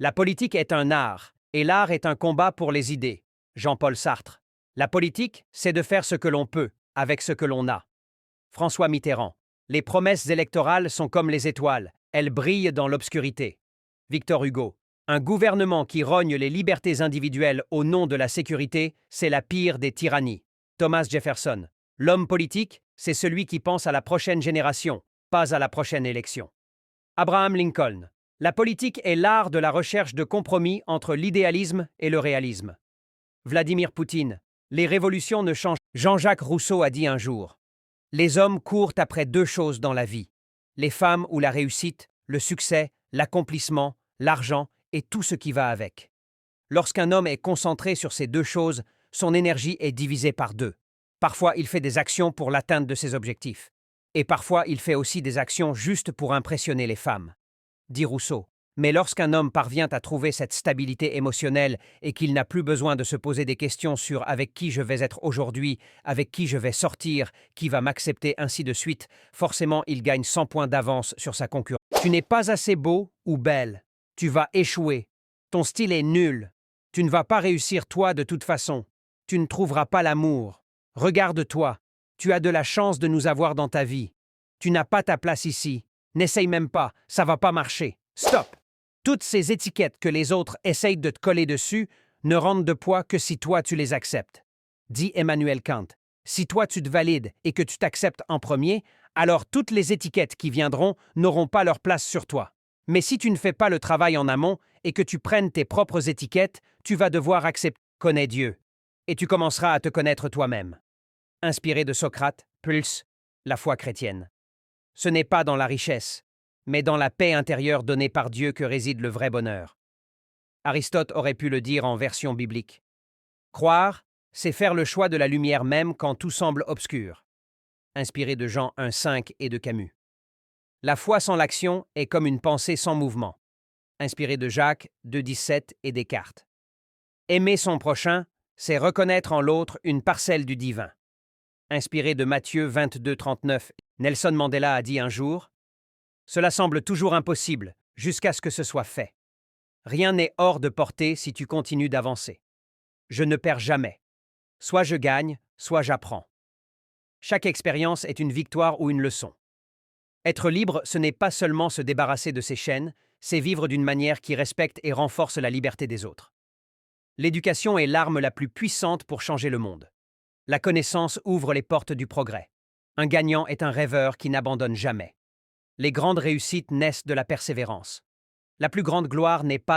La politique est un art, et l'art est un combat pour les idées. Jean-Paul Sartre. La politique, c'est de faire ce que l'on peut, avec ce que l'on a. François Mitterrand. Les promesses électorales sont comme les étoiles, elles brillent dans l'obscurité. Victor Hugo. Un gouvernement qui rogne les libertés individuelles au nom de la sécurité, c'est la pire des tyrannies. Thomas Jefferson. L'homme politique, c'est celui qui pense à la prochaine génération, pas à la prochaine élection. Abraham Lincoln. La politique est l'art de la recherche de compromis entre l'idéalisme et le réalisme. Vladimir Poutine. Les révolutions ne changent. Jean-Jacques Rousseau a dit un jour: les hommes courent après deux choses dans la vie, les femmes ou la réussite, le succès, l'accomplissement, l'argent et tout ce qui va avec. Lorsqu'un homme est concentré sur ces deux choses, son énergie est divisée par deux. Parfois, il fait des actions pour l'atteinte de ses objectifs. Et parfois, il fait aussi des actions juste pour impressionner les femmes. Dit Rousseau. Mais lorsqu'un homme parvient à trouver cette stabilité émotionnelle et qu'il n'a plus besoin de se poser des questions sur avec qui je vais être aujourd'hui, avec qui je vais sortir, qui va m'accepter, ainsi de suite, forcément il gagne 100 points d'avance sur sa concurrence. Tu n'es pas assez beau ou belle. Tu vas échouer. Ton style est nul. Tu ne vas pas réussir toi de toute façon. Tu ne trouveras pas l'amour. Regarde-toi. Tu as de la chance de nous avoir dans ta vie. Tu n'as pas ta place ici. N'essaye même pas, ça va pas marcher. Stop! Toutes ces étiquettes que les autres essayent de te coller dessus ne rendent de poids que si toi tu les acceptes. Dit Emmanuel Kant. Si toi tu te valides et que tu t'acceptes en premier, alors toutes les étiquettes qui viendront n'auront pas leur place sur toi. Mais si tu ne fais pas le travail en amont et que tu prennes tes propres étiquettes, tu vas devoir accepter. Connais Dieu. Et tu commenceras à te connaître toi-même. Inspiré de Socrate, Pulse, la foi chrétienne. Ce n'est pas dans la richesse, mais dans la paix intérieure donnée par Dieu que réside le vrai bonheur. Aristote aurait pu le dire en version biblique. Croire, c'est faire le choix de la lumière même quand tout semble obscur. Inspiré de Jean 1,5 et de Camus. La foi sans l'action est comme une pensée sans mouvement. Inspiré de Jacques 2,17 et Descartes. Aimer son prochain, c'est reconnaître en l'autre une parcelle du divin. Inspiré de Matthieu 22,39, Nelson Mandela a dit un jour: cela semble toujours impossible, jusqu'à ce que ce soit fait. Rien n'est hors de portée si tu continues d'avancer. Je ne perds jamais. Soit je gagne, soit j'apprends. Chaque expérience est une victoire ou une leçon. Être libre, ce n'est pas seulement se débarrasser de ses chaînes, c'est vivre d'une manière qui respecte et renforce la liberté des autres. L'éducation est l'arme la plus puissante pour changer le monde. La connaissance ouvre les portes du progrès. Un gagnant est un rêveur qui n'abandonne jamais. Les grandes réussites naissent de la persévérance. La plus grande gloire n'est pas